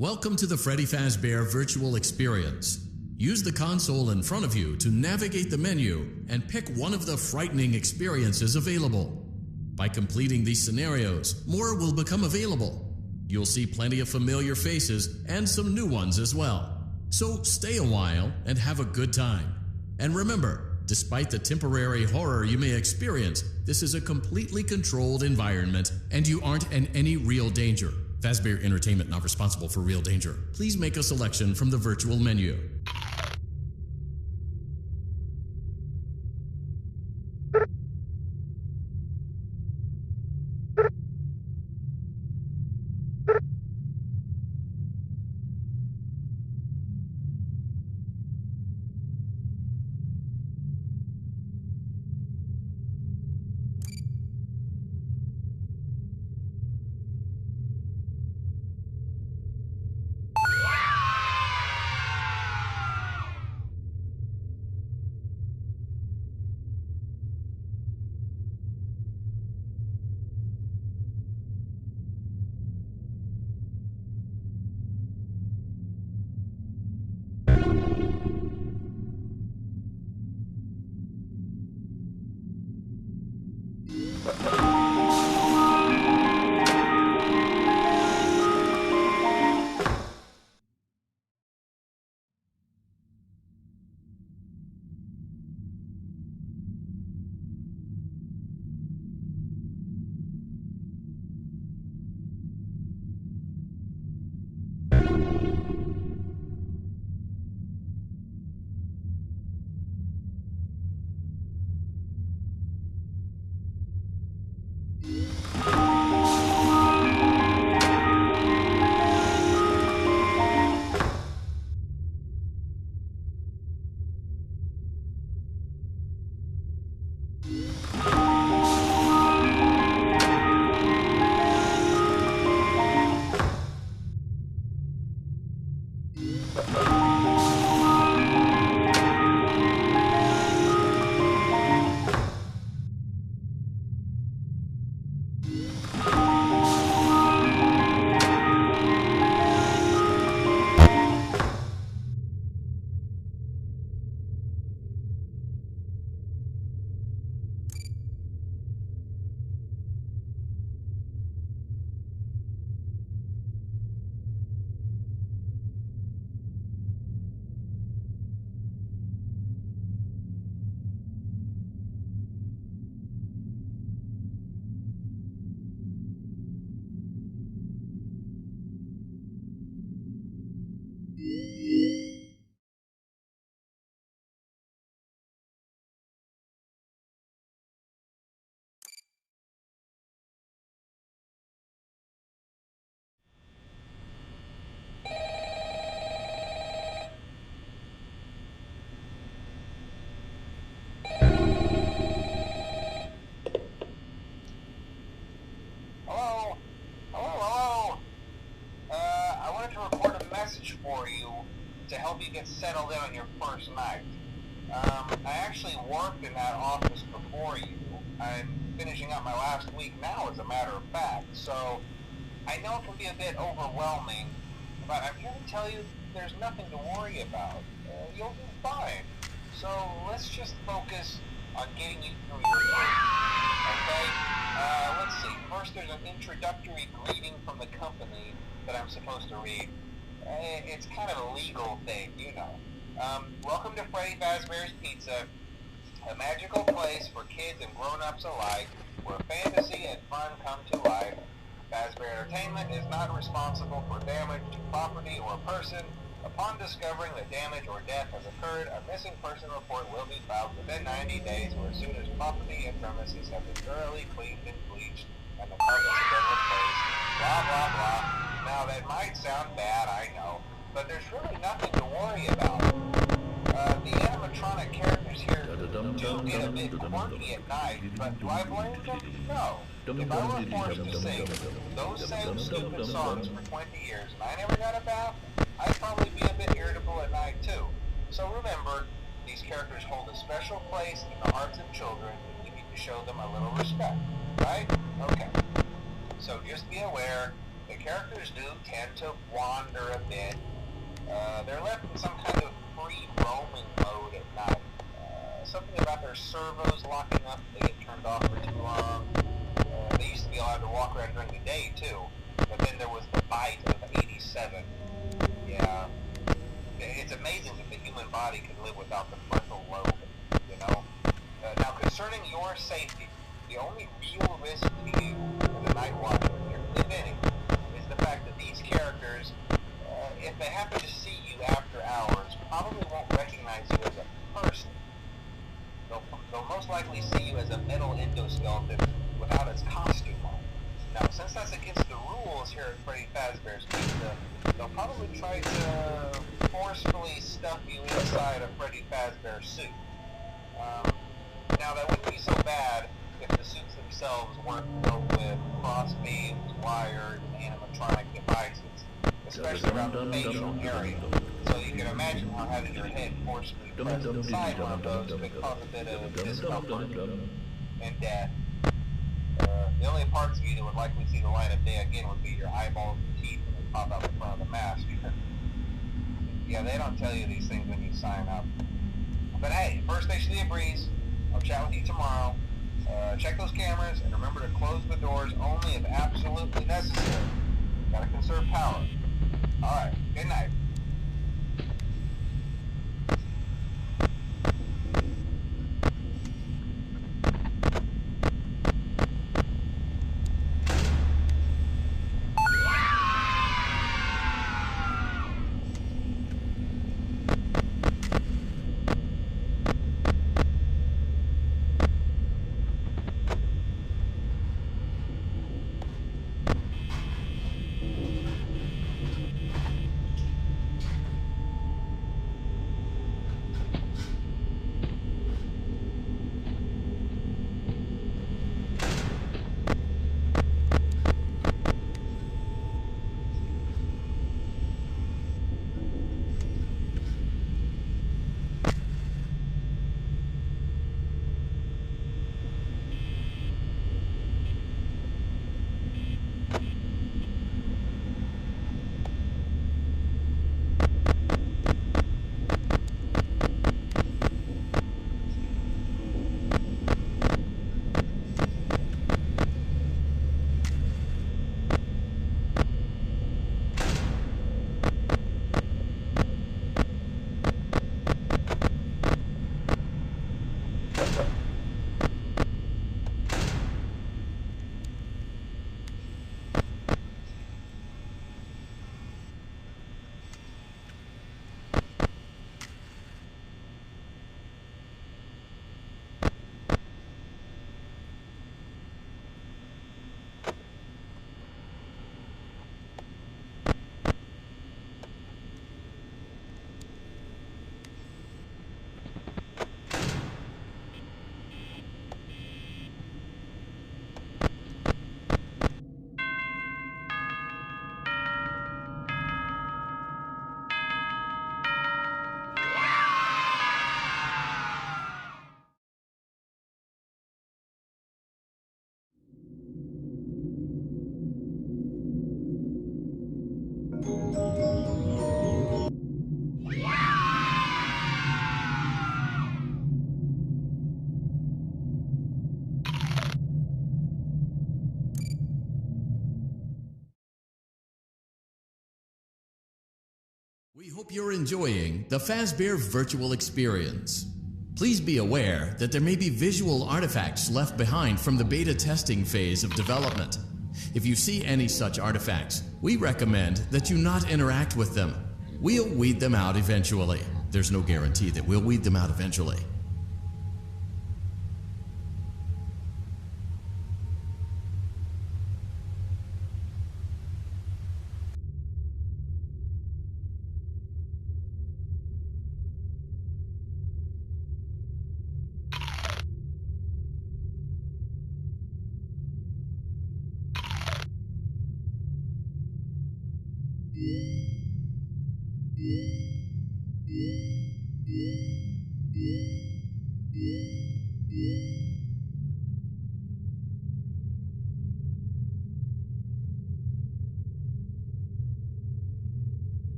Welcome to the Freddy Fazbear virtual experience. Use the console in front of you to navigate the menu and pick one of the frightening experiences available. By completing these scenarios, more will become available. You'll see plenty of familiar faces and some new ones as well. So stay a while and have a good time. And remember, despite the temporary horror you may experience, this is a completely controlled environment and you aren't in any real danger. Fazbear Entertainment not responsible for real danger. Please make a selection from the virtual menu. For you to help you get settled in on your first night. I actually worked in that office before you. I'm finishing up my last week now, as a matter of fact, so I know it can be a bit overwhelming, but I'm here to tell you there's nothing to worry about. You'll be fine. So let's just focus on getting you through your day. Okay? Let's see. First, there's an introductory greeting from the company that I'm supposed to read. It's kind of a legal thing, you know. Welcome to Freddy Fazbear's Pizza, a magical place for kids and grown-ups alike, where fantasy and fun come to life. Fazbear Entertainment is not responsible for damage to property or person. Upon discovering that damage or death has occurred, a missing person report will be filed within 90 days or as soon as property and premises have been thoroughly cleaned and bleached and the carpets have been replaced. Blah, blah, blah. Now, that might sound bad, I know, but there's really nothing to worry about. The animatronic characters here do get a bit quirky at night, but do I blame them? No. If I were forced to sing those same stupid songs for 20 years and I never got a bath, I'd probably be a bit irritable at night too. So remember, these characters hold a special place in the hearts of children, and you need to show them a little respect, right? Okay. So just be aware that characters do tend to wander a bit. They're left in some kind of free roaming mode at night. Something about their servos locking up, they get turned off for too long. They used to be allowed to walk around during the day too, but then there was the bite of 87. Yeah, it's amazing that the human body can live without the frontal lobe, you know? Now, concerning your safety, the only real risk to you as a night watcher here, if any, is the fact that these characters, if they happen to see you after hours, probably won't recognize you as a person. They'll most likely see you as a metal endoskeleton without its costume on. Now, since that's against the rules here at Freddy Fazbear's Pizza, they'll probably try to forcefully stuff you inside a Freddy Fazbear suit. Now, that wouldn't be so bad if the suits themselves weren't filled with cross beams, wired, and animatronic devices, especially around the facial area. So you can imagine how having your head forcefully pressed inside one of those could cause a bit of discomfort and death. The only parts of you that would likely see the light of day again would be your eyeballs and teeth when they pop out in front of the mask. Yeah, they don't tell you these things when you sign up. But hey, first station of the breeze. I'll chat with you tomorrow. Check those cameras and remember to close the doors only if absolutely necessary. Gotta conserve power. Alright, good night. We hope you're enjoying the Fazbear virtual experience. Please be aware that there may be visual artifacts left behind from the beta testing phase of development. If you see any such artifacts, we recommend that you not interact with them. We'll weed them out eventually. There's no guarantee that we'll weed them out eventually.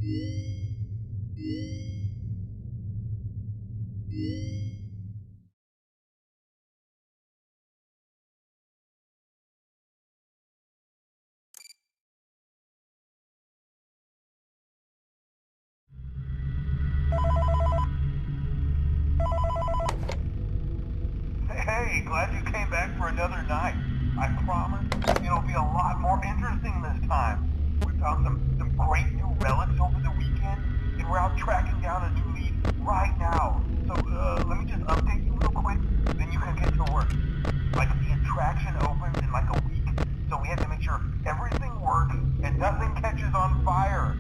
Hey, glad you came back for another night. I promise it'll be a lot more interesting this time. We found some great new relics over the weekend, and we're out tracking down a new lead right now. So, let me just update you real quick, then you can get to work. Like, the attraction opens in like a week, so we have to make sure everything works and nothing catches on fire.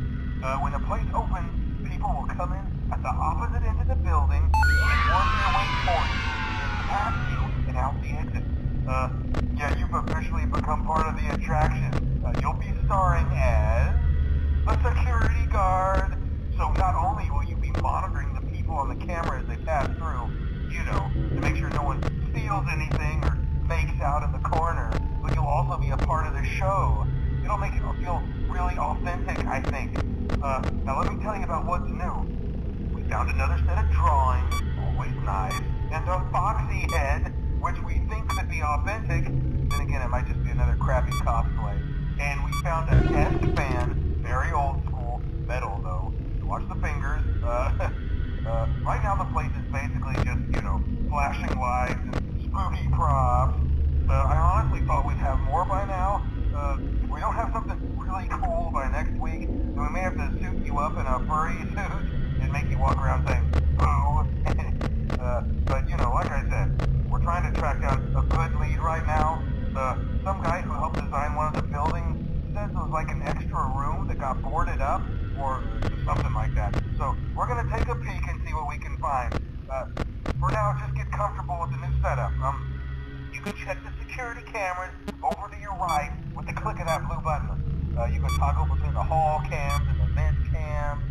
When the place opens, people will come in at the opposite end of the building and work their way towards you, past you, and out the exit. Yeah, you've officially become part of the attraction. You'll be starring as a security guard. So not only will you be monitoring the people on the camera as they pass through, you know, to make sure no one steals anything or fakes out in the corner, but you'll also be a part of the show. It'll make it feel really authentic, I think. Now let me tell you about what's new. We found another set of drawings, always nice, and a foxy head, which we think could be authentic. Then again, it might just be another crappy cosplay. And we found a desk fan, very old school, metal though. So watch the fingers. Right now the place is basically just, you know, flashing lights and spooky props. I honestly thought we'd have more by now. If we don't have something really cool by next week, then we may have to suit you up in a furry suit and make you walk around saying, boo. But, you know, like I said, we're trying to track down a good lead right now. Some guy who helped design one of the buildings says it was like an extra room that got boarded up, or something like that. So, we're gonna take a peek and see what we can find. For now, just get comfortable with the new setup. You can check the security cameras over to your right with the click of that blue button. You can toggle between the hall cams and the vent cams.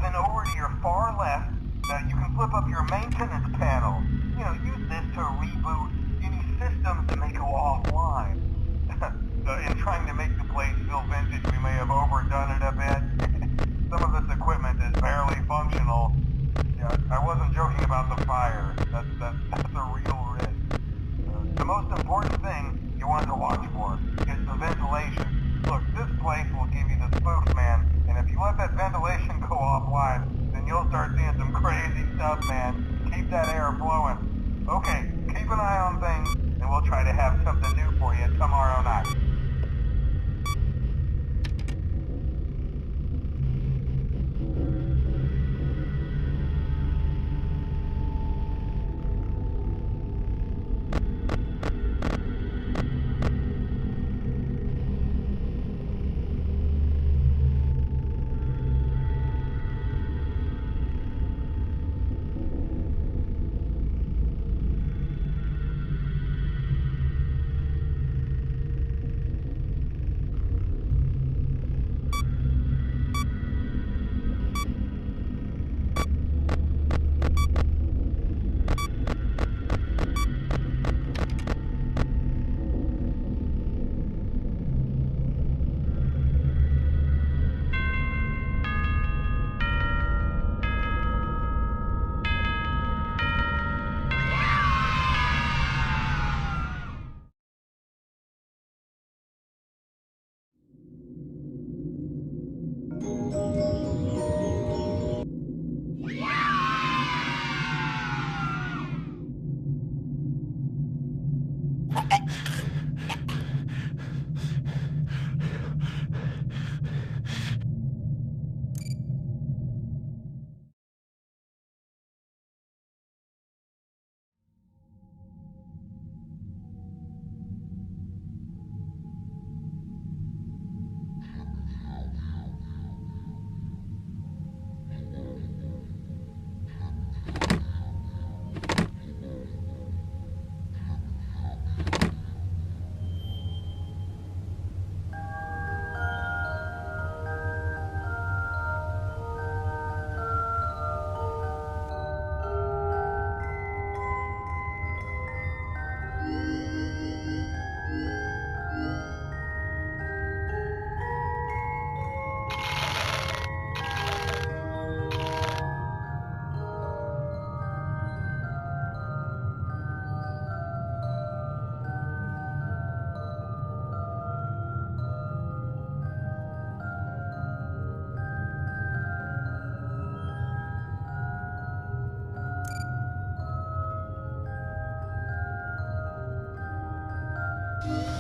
Then over to your far left, you can flip up your maintenance panel. You know, use this to reboot any systems that may go offline. In trying to make the place feel vintage, we may have overdone it a bit. Some of this equipment is barely functional. Yeah, I wasn't joking about the fire. That's a real risk. The most important thing you want to watch for is the ventilation. Look, this place will give you the spooks, man, and if you let that ventilation go offline, then you'll start seeing some crazy stuff, man. Keep that air flowing. Okay, keep an eye on things, and we'll try to have something new for you tomorrow night.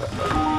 You